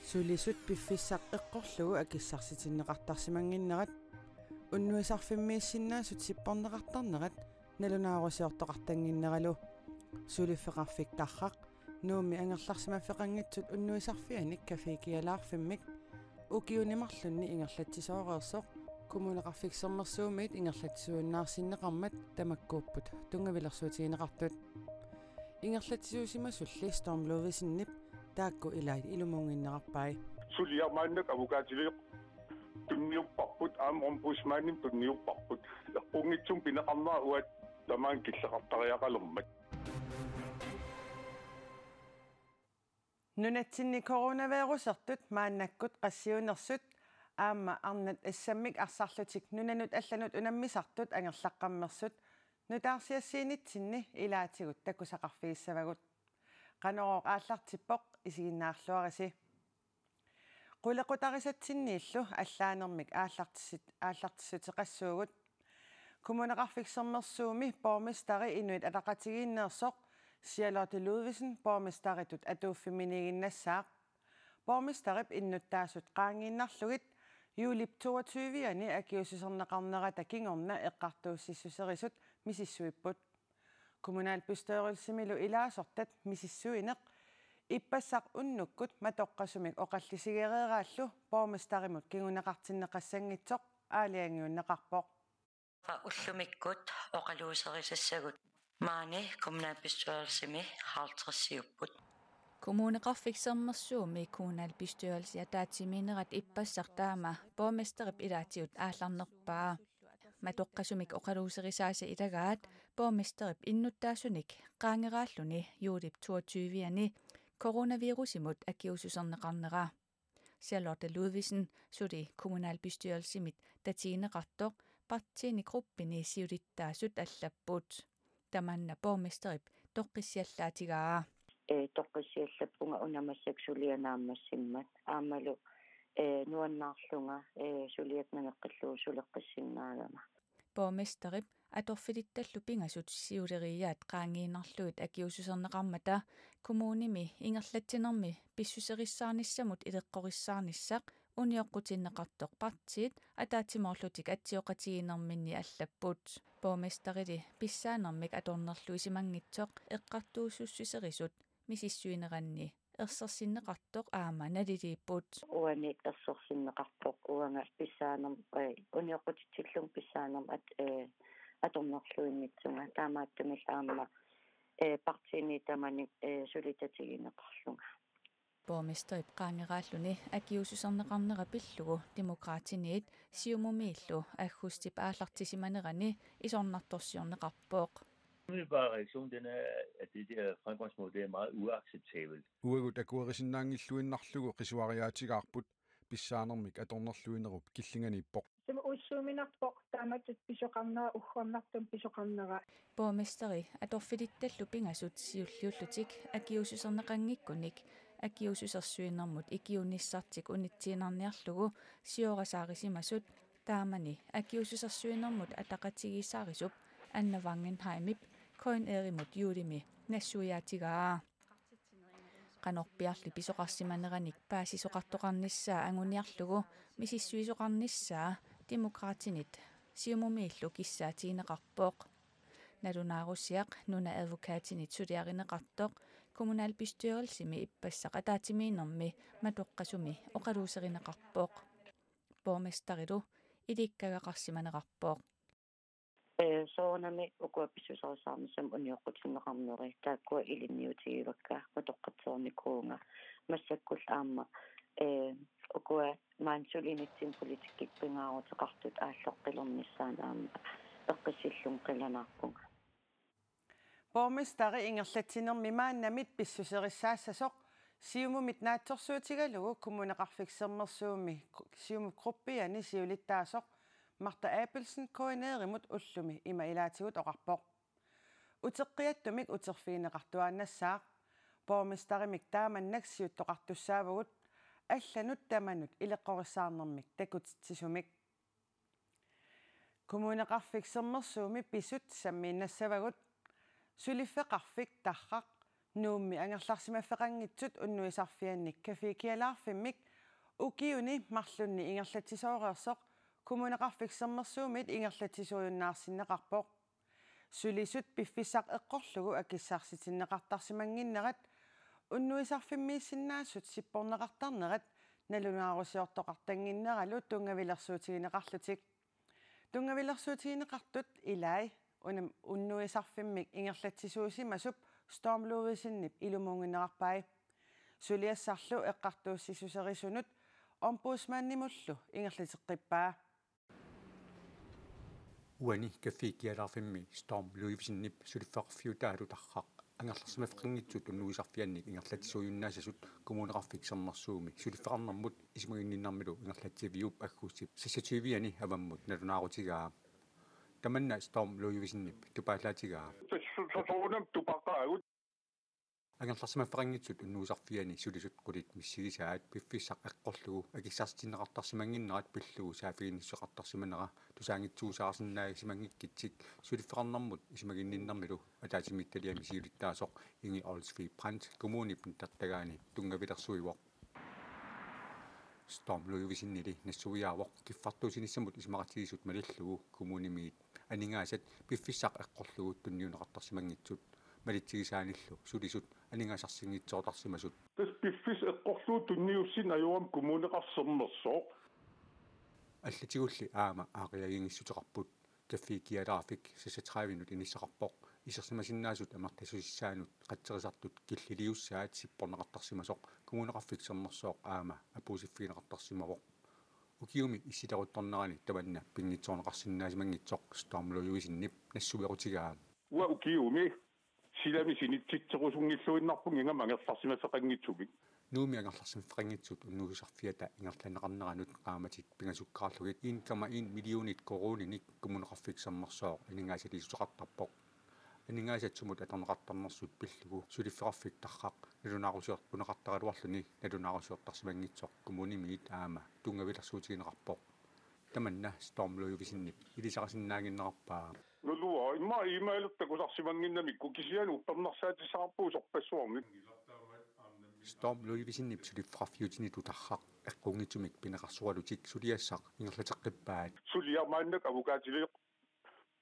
Sulisut piffissaq eqqorlugu akissarsitinneqartarsimanginnerat unnuisarfimmiissinnaasut sipporneqartarnerat nalunaarusiortoqartanginneralu suliffeqarfikkarraq nuumi angerlarsimaffeqanngitsut unnuisarfianik kafiikialaarfimmik ukiunimarlunni ingerlatisooreersoq kumuneqarfiksernersuumiit ingerlatisuunnaarsinneqarmat tamakkuupput tungavilersuutigineqartut ingerlatisuusimasulli stormlovisinniп taakku ilaat ilumunginneqarpai suliamaannak avukaatili tunniupparput aamorpusmaanim tunniupparput erpungitsum pineqarnaa uat tamaan killeqartariaqalermat nunatsinni coronavirusertut maannakkut qassiunersut aamma arnat assammik arsarlutik nunanut allanut unammisartut angerlaqqammersut nutaarsiassiinitsinni ilaatigut takkusaqarfiissavagut qanorooq aallartippoq isiginnaarluarisi qulequtarisatsinniillu allaanermik aallartissutiqassuugut kumuneqarfiksernersuumi bormestari inuit ataqatigiinneersoq Charlotte Ludvigsen bormestaritut atuuffiminiginassaaq bormestarip innuttaasut qaangiinnarlugit juulip 22-ani akiususerneqarnerata kingorna eqqartuussissuserisut misissuipput kommunalbestørelsimilu ilaasortat misissuineq ippassaq unnukkut matoqqasumik oqallisigereeraallu bormestarimut kinguneqartinneqassangitsoq aaliangiunneqarpoq ullumikkut oqaluuserisassagut maani kommunalbestørelsimi hartrissiupput kommuneqarfiksernersuumi kommunalbestørelse ataatiminerat ippassartaama bormesterip ilaatiut aallarnerpaa matoqqasumik oqaluuserisaasa ilagaat bormesterip innuttaasunik qaangeraalluni juulip 22-ani coronavirusimut akiususerneqarnera Charlotte Ludvigsen suli kommunalbestørelsimit tatiineqartoq partiini gruppini siulittaasut allapput tamanna bormesterip toqqissiallaatigaa toqqisiallappunga unamassak aamalu nuannaarlunga suliatnaneqqalluu suleqqissinnaagama bormesterip atorfilittallu pingasut siuleriaat qaangiinarluit akiususerneqarmata kommunimi ingerlatsinermi pissuserissaarnissamut ileqqorissaarnissaq unioqqutiinneqartoq partiit ataatimorlutik atsioqatiginerminni allapput bormesterili pissaanermik atornerlu isimangitsoq eqqartuussussiserisut misissuineranni ersersinneqartoq aama naliliipput uani ersersinneqarpoq uanga pissaanerm unioqqutitillung pissaanerm atornerluinnitsunga taamaattamil aama partiini tamani sulitatigineqarlunga bormesterip qaangeraalluni akiususerneqarnera pillugu demokraatiniit siumumiillu aggustip aallartisimanerani isornartorsiorneqarpooq Umiddelbar reaktion den er, at det der fremgangsmål det er meget uacceptabelt. Uagut akuerisinnaangilluinnarlugu qisuariaatigaarput pissaanermik atornerluinerup killinganiippoq. Sum ussuuminarpoq taamatut pisoqarnera uggornartum pisoqarnera. Bormesteri atorfilittallu pingasut siulliullutik akiususerneqanngikkunik akiususersuinermut ikiunissartik unitsiinarniarlugu siorasaarismasut taamani akiususersuinermut ataqatigisaarisup Anna Wangenheimip koin erimut juulimi nassuiaatigaa qanorpiarli pisoqarsimaneranik paasisoqartoqarnissaa anguniarlugu misissuisoqarnissaa demokraatinit siumumiillu kissaatiineqarpooq nalunaarusiaq nuna advokaatinit suliarineqartoq kommunalbestørelsimi ippassaq ataatimiinermi matoqqasumi oqaluuserineqarpooq bormesterilu ilikkagaqarsimaneqarpooq soonami ukuappissusarissaarmissam unioqqutinnеqarneri taakkua ilinniutigivakka matoqqatseernikuunga massakkul aamma ukua maansulinitsin politikkippiнгaaruteqartut ааллоққилернissaан аама эққиссиллун қиланаарпунга bormesteri ingerlatsinermi maannamit pissuserissaassasоq siumumit naatsorsuutigalugu kommuneqarfiksernersuumi siumupgruppiani siulittaasoq Marta Abelsen koineerimut ullumi ima ilaatigut oqarpoq uteqqiattumik uterfiineqartuaannassaaq bormestarimik taamannaksiut toqartussaavugut алланут таманут илеққорисаарнэрмик такутитсисумик kommuneqarfiksernersuumi pisut sammiinnassavagут сулиффеқарфик таррақ nuummi angerlarsimaffeqanngitsut unnuisarfiannik kafikialaarfimmik ukiuni marlunni ingerlatisooreersoq kumuneqarfiksermersuumit ingerlatisuyunnaarsinneqarpoq sulisut piffissaq eqqorlugu akissaarsitineqartarsimanginnerat unnuisarfimmiissinnaasut sipporneqartarnerat nalunaarusiortoqartanginneralu tungavilersuutigineqarlutik tungavilersuutigineqartut ilai unnuisarfimmik ingerlatisuusimasup stormluuisinnip ilumungineqarpai suliassarlu eqqartuussisuserisunut ombudsmannimullu ingerlateqqippaa uani kafikialaarfimmi storm luivisinnip suliffaqarfiutaalu tarraq angerlarsimaffeqanngitsut unnuisarfiannik ingerlatisuyunnaasasut kumuneqarfiksernersuumi suliffaqarnermut isimaginninnarmilu ingerlativiup aggussip sassativiani avammut nalunaarutigaa tamanna storm luivisinnip tupaalaatigaa сасорунам тупақаагут анgerlarsimaffeqanngitsut unnuisarfiani sulisut qulit missigisaat piffissaq eqqorlugu akissaarsitineqartarsimangиннерат пиллугу саафигинниссоқартарсиманера тусаангитсуусаарсинааги сулиффеқарнэрмут исмагинниннэрмилу атаатимитталиами сиулиттаасоқ инги олсфи прант коммунипн тартагаани тунгавилерсуивоқ storm luivisinnili нассуиаавоқ киффартуусиниссамут исмақатигисут малиллугу коммунимиит анингаасат пиффissaq эққорлугу тунниунеқартарсимангитсут малитсигисааниллу сулисут анингаасарсингитсоотарсимасут тас пиффис эққорлуу тунниуссин аюам коммунеқарсернерсоо аллатигулли аама аақиагингиссутеқарпут каффикиалаафик сасатраавинут иниссақарпоқ исерсимасиннаасут амартасусиссаанут қатсерисартут киллилиуссаат сиппорнеқартарсимасоқ коммунеқарфиксернерсооқ аама апуусиффигинеқартарсимавоқ укиуми иссиларутторнерани таванна пингитсоонеқарсинаасимангитсоқ stormluivisinnip нассуверутигаа уа укиуми силами синитситсерусунгиллуиннарпун ингам ангерларсимаффеқангитсугит нууми ангерларсимаффеқангитсут уннуусарфиата ингерланеқарнеранут qaamatit pingasukkaarlugit 1,1 millionit korooninik kommuneqarfiksernersooq aningaasalisutеқартарпоқ анингаасатсумут аторнеқартарнерсут пиллугу сулиффеқарфик таррақ налунаарусиорт пунеқартаралуарлуни налунаарусиортарсимангитсоқ коммунимиит аама тунгавилерсуутигинеқарпоқ таманна storm luivisinnip илисарасиннаагиннеқарпаа нулуа имма имаилуттакусарсимангиннамикку кисиану уппернерсаатиссаарпуу сорпассуармик storm luivisinnip сулиффеқарфиутиниту таррақ эққунгитсумик пинеқарсуалутик сулиассақ ингерлатеққиппаат сулиармааннак авукаатилиқ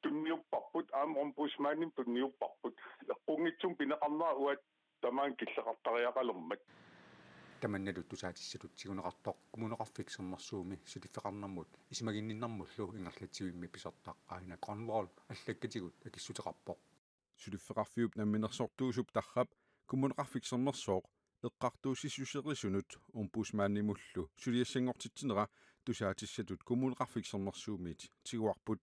тунниуппарпут аам омбусмаанним тунниуппарпут эққунгитсум пинеқарнаа уат тамаан киллеқартариақалермат таманналу тусаатиссалут сигунеқартоқ коммунеқарфиксернерсууми сулиффеқарнэрмут исмагинниннэрмуллу ингерлатсивимми писортақ аина Cornwall аллаккатигут акиссутеқарпоқ сулиффеқарфиуп намминерсортуусуп таррап коммунеқарфиксернерсооқ эққартуусиссусерисунут умпусмааннимуллу сулиассангортитсинера тусаатиссатут коммунеқарфиксернерсуумиит тигуарпут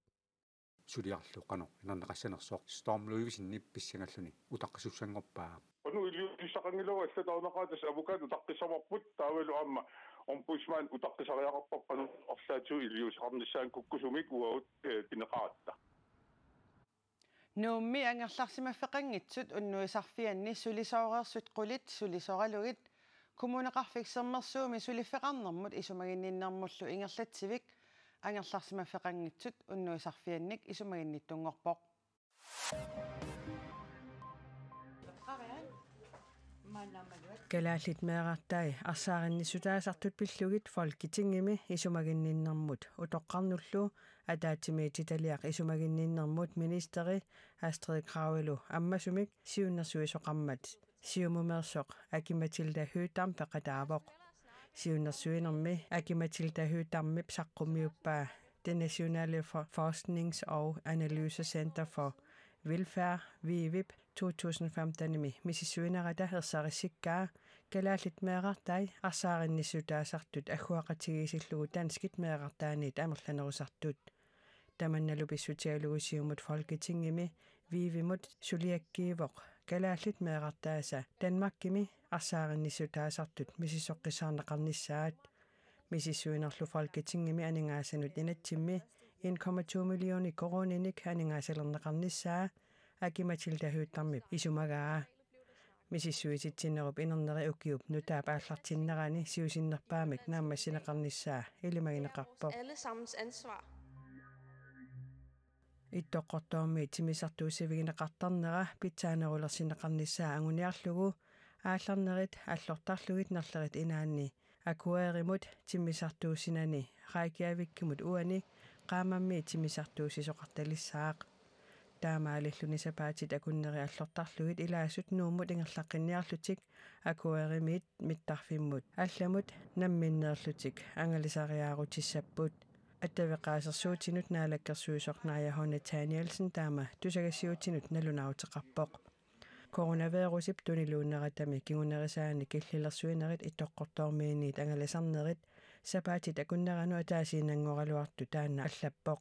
сулиарлу қано инернеқассанерсооқ storm luivisinnip писсангаллуни утаққисуссангорпаа ону илиусақангилуа аллатаунеқаатас авукаату таққисаварпут таавалу аама омбусмаан утаққисариақарпарпану орлаату илиусақарниссаан куккусумик уаут пинеқаатта nuummi angerlarsimaffeqanngitsut unnuisarfianni sulisoorerсут qulit sulisoralugit kommuneqarfiksernersuumi suliffeqarnermut isumaginninnermullu ingerlatsivik angerlarsimaffeqanngitsut unnuisarfiannik isumaginnittunngorpoq Kalaallit meeqartai arsaarinnissutaasartut pillugit folketingimi isumaginninnermut utoqqarnullu ataatimiititaliaq isumaginninnermut ministeri Astrid Kragelo ammasumik siunnersuisoqarmat siumumersoq Aki-Matilda Høegh-Dam peqataavoq siunnersuinermi Aki-Matilda Høegh-Dammip saqqummiuppaa det nationale forsknings- og analysecenter for velfærd VIVIP 2015 missisuinarata hersarissikkaa kalaallit meeqartai arsaarinnissutaasartut agguaqatigisillugu danskit meeqartaanit amerlanerusartut tamannalu pissutialugusiumut folketingimi vivimut suliakkiivoq kalaallit meeqartaasa danmarkkimi arsaarinnissutaasartut mississoqqisaarneqarnissaat missisuinerlu folketingimi aningaasanut inatsimmi 1,2 millioni korooninik aningaasalerneqarnissaa Aki-Matilda Høegh-Dammip isumagaa mississuititsinnerup inerneri ukiup nutaap aallartinnerani siusinnerpaamik naammassineqarnissaa ilimagineqarpoq allesammens ansvar. Ittoqqortuarmi timisartuusivigинеқартарнера питсаанерулерсинеқарнissaа ангуниарлугу аалларнерит аллортарлугит нарлерит инаанни акуэримут тиммисартуусинани раакиавиккимут уани qaamammi тимисартуусисоқарталиссаақ таамаалиллуни сапаатит акуннери аллортарлугит илаасут нууммут ингерлаққинниарлутик акуэримит миттарфиммут алламут намминнеерлутик ангалисариаарутиссаппут аттавеқаасерсуутинут наалаккерсуисорнааяхо Натаниэлсен таама тусагасиутинут налунаутеқарпоқ коронавирусип тунилуунератами кигунерисаани киллилерсуинерит иттоққортоормиинниит ангалисарнерит сапаатит акуннерану атаасиинангоралуарту таанна аллаппоқ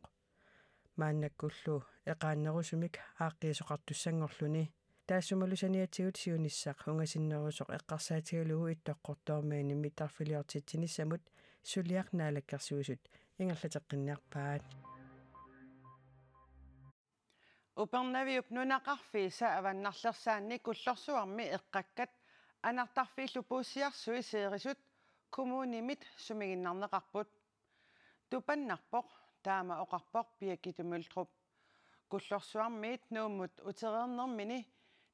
мааннаккуллу эқааннерусумик ааққиисоқартуссангорлуни таассумалусаниатсигут сиуниссақ хунгасиннерусоқ эққарсаатигалугу иттоққортоормиини миттарфилиортитсинissамут сулиарнаалаккерсуисут ингерлатеққинниарпаат упернавиуп нунақарфиса аваннарлерсаанни куллорсуарми эққаккат анартарфииллу пууссиарсуи сеерисут коммунимит сумигиннарнеқарпут тупаннарпоқ таама оқарпоқ пиакитумултруп куллорсуармиит нууммут утерернэрмини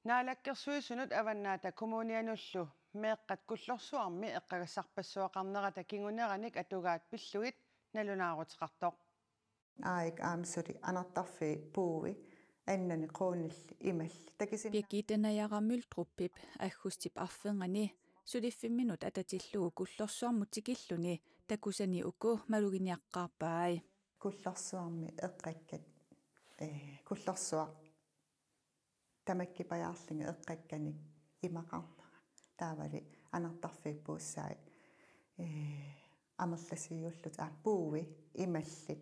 наалаккерсуисунут аваннаата коммуниануллу меэққат куллорсуарми эққагассарпассуақарнерата кигунераник атугаат пиллугит налунаарутеқартоқ аик аамсури анартарфи пууви аннани qoonilli imalli takisin пиакитанаяраммултруппип аггустип арфенгани сулиффимминут ататиллугу куллорсуармут тикиллуни такусани уку малугиниаққарпаай куллорсуарми эққаккат куллорсуар тамаккипаяарлинга эққакканик имақарнера таавали анартарфи пууссаи амерласиуллут пууви ималлит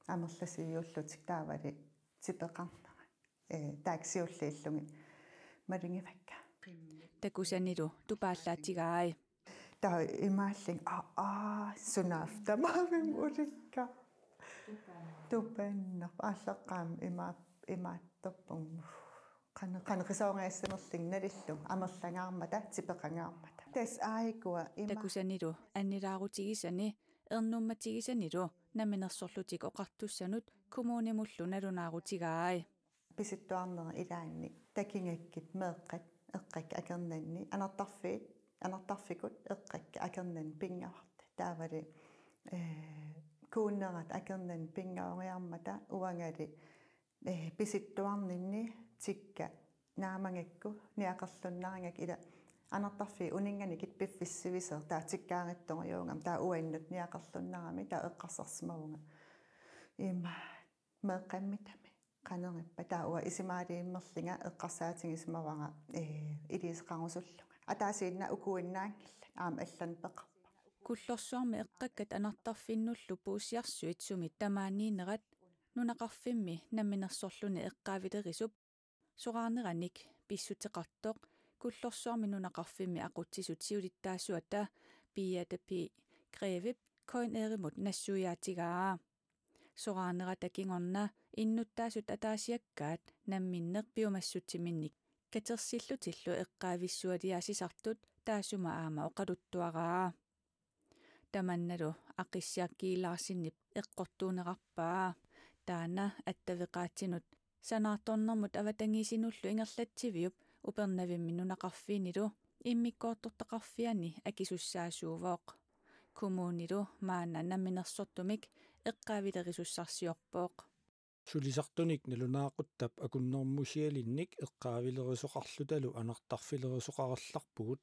амерласиуллутик таавали типеқарнера тааксиуллииллуги малингивакка такусанилу тупааллаатигаай таа имааллин сунаафтамаавим уликка тупанна ааллеққаам имаатторпун канеқисаонгаассамерлин налиллу амерлангаармата типеқангаармата тас аикуа такусанилу аннилаарутигисани эрнумматигисанилу наминерсорлутик оқартуссанут коммунимуллу налунаарутигаай писиттуарнера илаанни такингаккит меэққат эққак акернанни анартарфикут эққак акернан пингаварта таавали кууннерат акернан пингавариармата уангали писиттуарнинни тикка наамангакку ниақерлуннарангак ила анартарфи унинганикит пиффиссивисер таа тиккааритториунгам таа уаннут ниақерлуннарами таа эққарсарсимавунга има меэққаммитами канериппа таа уа исимаалииммерлинга эққарсаатингисмавага илисеқарусуллунга атаасиинна укуиннаангилла аама аллан пеқарпа куллорсуарми эққаккат анартарфиннуллу пууссиарсуит сумит тамааниинерат нунақарфимми намминерсорлуни эққаавилерисуп сораарнераник писсутеқартоқ куллорсуарми нунақарфимми ақутсисут сиулиттаассуата пиатапи креевип коинеримут нассуяатигаа сораарнерата кингорна иннуттаасут атаасиаккаат намминнеқ пиумассутсиминник катерсиллутиллу эққаависсуалиасисартут таасума аама оқалуттуараа таманналу ақиссиаккиилаарсиннип эққортуунеқарпаа таана аттавеқаатсинут санаарторнэрмут аватангисинуллу ингерлатсивиуп упернавимми нунақарфиинилу иммиккоортортақарфиани акисуссаасуувооқ коммуунилу маана намминерсортумик эққаавилерисуссарсиорпооқ сулисартуник налунаақуттап акуннэрмусиалинник эққаавилерисоқарлуталу анартарфилерисоқарерларпугут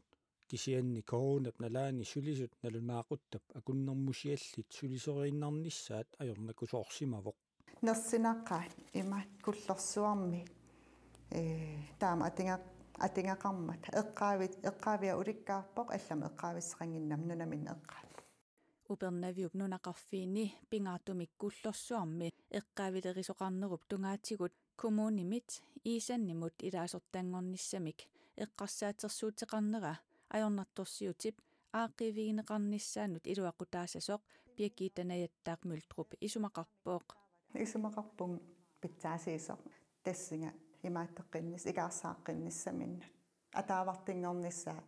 кисианни коронап налаани сулисут налунаақуттап акуннэрмусиаллит сулисорииннарниссаат ajornakusoorsimavoq нерсинаққаат имаат куллорсуарми таама атингақармат эққаавиа уликкаарпоқ аллама эққаависсеқангиннам нунамин эққаат упернавиуп нунақарфиини пингаартумик куллорсуарми эққаавилерисоқарнеруп тунгаатигут коммунимит иисаннимут илаасортангорниссамик эққарсаатерсуутеқарнера ajornartorsiutip ааққивигинеқарниссаанут илуақутаасасоқ пиаккиитанаяттаақмултруп исумақарпооқ исумақарпун питсаасиисоқ тассинга имааттеққиннис икаарсааққинниссаминнут атаавартингорнissaа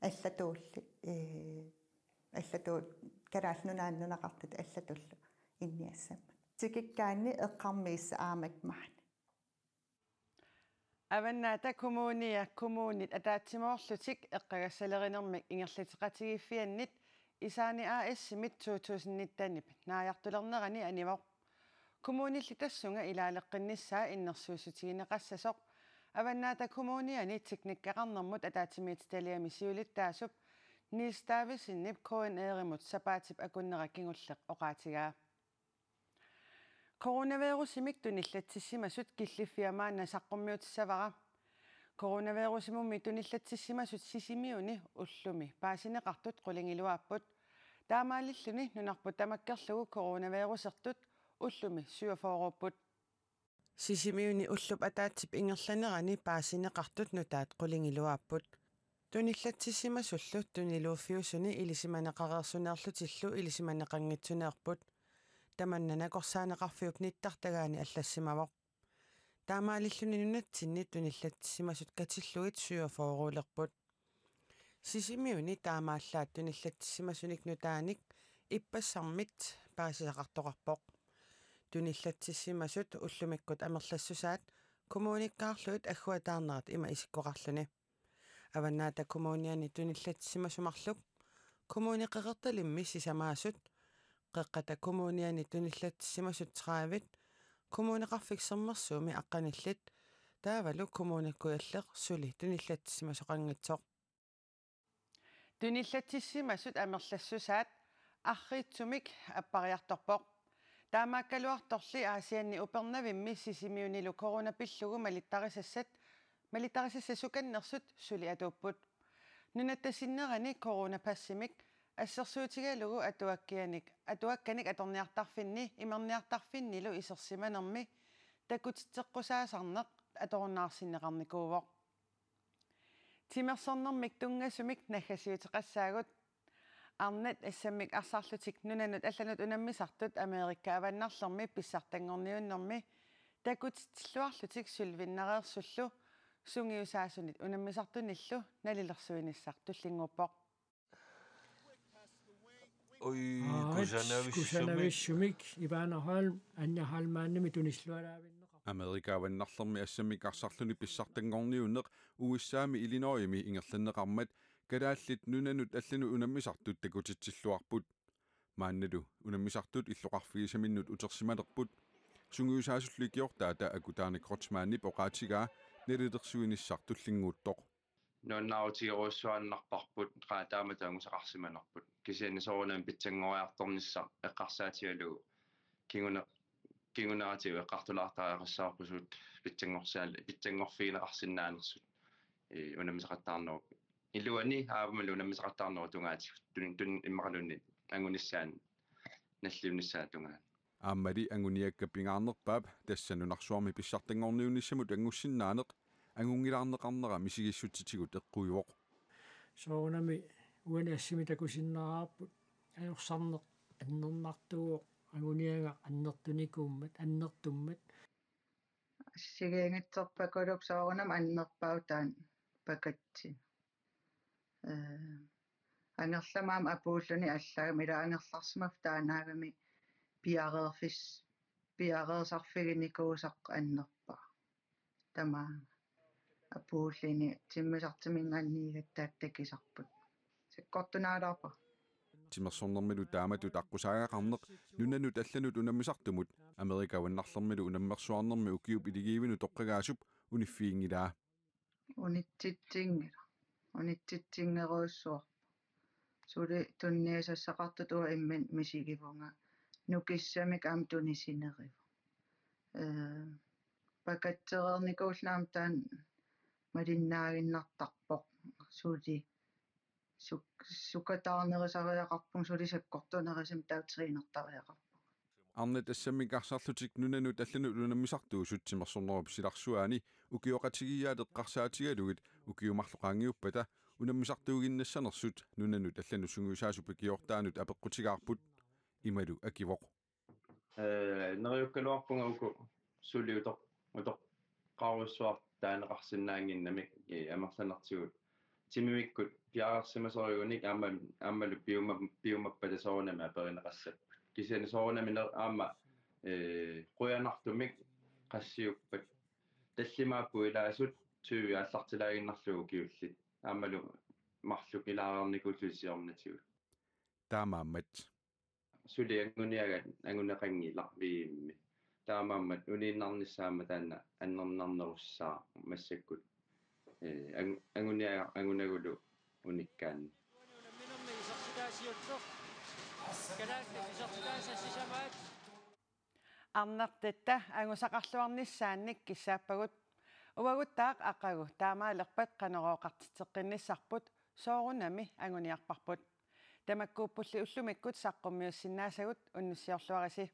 аллатуулли аллатуут караалнунааннунақартит аллатуллу инниассамма tikikkaanni eqqarmiissa aamakmaan аваннаата коммуунит атаатсимоорлутик эққагассалеринермик ингерлатеқатигиффианнит исаани АС-мит 2019 нааяртулернерани анимоқ коммуунилли тассунга илаалеққинниссаа иннерсуусутигинеқассасоқ аваннаата коммууниани тикниккақарнэрмут атаатимиит талиами сиулиттаасуп нилстаависиннип КНРимут сапаатип акуннера кингуллеқ оқаатигаа коронавирусимик туниллатсиссимасут киллиффиамаана саққуммиутиссавара коронавирусимумми туниллатсиссимасут сисимиуни уллуми паасинеқартут қулингилуааппут таамаалиллуни нунарпут тамаккерлугу коронавирусертут уллуми сюафооруппут сисимиуни уллуп атаатсип ингерланерани паасинеқартут нутаат қулингилуааппут туниллатсиссимасуллу тунилууффиусуни илисиманеқарерсунеерлутиллу илисиманеқангитсунеерпут таманнана корсаанеқарфиуп ниттартагаани аллассимавоқ таамаалиллуни нунатсинни туниллатсимасут катиллугит сюафоорулерпут сисимиуни таамааллаат туниллатсимасуник нутааник иппассармит паасисақартоқарпоқ туниллатсимасут уллумиккут амерлассусаат коммуниккаарлуит аггуатаарнерат има исиккоқарлуни аваннаата коммуниани туниллатсимасумарлук коммуниқеқерталимми сисамаасут qeqqata kommuniani tunillatsimmasut traavit kommuneqarfiksermersuumi aqqanillit taavalu kommunikkujalleq suli tunillatsimmasoqanngitsoq tunillatsimmasut amerlassusaat arriitsumik appariartorpoq taamaakkaluartorli aasianni upernavimmi sisimiunilu koronapillugu malittarisassukannersut suli atuupput nunattasinnerani koronapassimik ассерсуутигалугу атуакканик аторниартарфинни имерниартарфиннилу исерсиманерми такутитеққусаасарнеқ аторнаарсиннеқарникуувоқ тимерсорнэрмик тунгасумик наггасиутеқассаагут арнат ассаммик арсаарлутик нунанут алланут унаммисартут америкка аваннарлерми писсартангорниуннэрми такутитиллуарлутик сулвиннереерсуллу сунгиусаасунит унаммисартуниллу налилерсуиниссар туллингуппоқ кусанависсумик иваанерхаалм аннахаалмааннами туниллуалаавиннеқар америкааваннарлерми ассаммик арсарлуни писсартангорниунеқ уиссаами илиноими ингерланнеқармат калааллит нунанут аллану унаммисартут такутитсиллуарпут маанналу унаммисартут иллоқарфигисаминнут утерсималерпут сунгиусаасулликиортаата акутааник ротсмааннип оқаатигаа налилерсуиниссартуллингууттоқ нуаннаутигеруссуаннарпарпут тааматаангусақарсиманерпут кисианисоорунам питсангориарторнisса эққарсаатигалугу кингунаатиу эққартулаартариақассаарпусуут питсангорфигинеқарсинаанерсут унамисақаттаарнеру илуани аавамалу унамисақаттаарнеру тунгаати тун иммақалунни ангуниссаан наллиунissaа тунгаа ааммали ангуниакка пингаарнерпаап тассанунарсуарми писсартангорниунissamут ангуссиннаанеқ ангунгилаарнеқарнера мисигиссутитигут эққуйуоқ соонами уани ассимитакусиннераарпут аёрсарнеқ аннернартуоқ агуниага аннертуникууммат аннертуммат сигингитсерпакулук соорунам аннерпаутаан пакатси анерламаам апууллуни аллагами илаангерларсимав таанаагами пиареерсарфигиникуусақ аннерпа тамаа апууллини тиммисартимингаанниигаттааттакисарпут сиккортунаалаарпа тимерсорнэрмилу тааматут аққусаагақарнеқ нунанут алланут унаммисартумут америкаваннарлэрмилу унаммерсуарнэрми укиуп илигиивину тоққагаасуп униффиингилаа унитситсингеруссуарпа сули тунниасассақартут уа имман мисигивунга нукиссамик аам тунисинерив пакатсеерникуулнаам таан малиннаагиннартарпоқ сули сукатаарнерисариақарпун сули саккортунерисим таутеринертариақарпу арнат ассаммик арсарлутик нунанут алланут унаммисартуу сутсимерсорнеруп силарсуаани укиоқатигиаат эққарсаатигалугит укиумарлоқаангиуппата унаммисартуугиннассанерсут нунанут аллану сунгиусаасупа киортаанут апеққутигаарпут ималу акивоқ нериуккалуарпунга уку сулиутоқ утоққаруссуар таанеқарсинаангиннамик амерланартигут тимимиккут пиаарсимасориуник аамалу пиумаппатасоорнами аперинеқассап кисианисоорнами аама quyanartumik qassiuppat таллимааппу илаасут тюи аллартилаагиннарлугу киуллит аамалу марлу килаарникуллусиорнатигу таамааммат сули ангуниагат ангунеқангила виимми таамааммат унииннарниссаама таана аннернарнеруссаа массаккут ангуниагулу униккаани арнертатта ангусақарлуарниссаанник киссааппагут уагуттаақ ақагу таамаалерпат қанерооқартитеққинниссарпут соорунами ангуниарпарпут тамаккууппулли уллумиккут саққуммиуссиннаасагут уннуссиорлуариси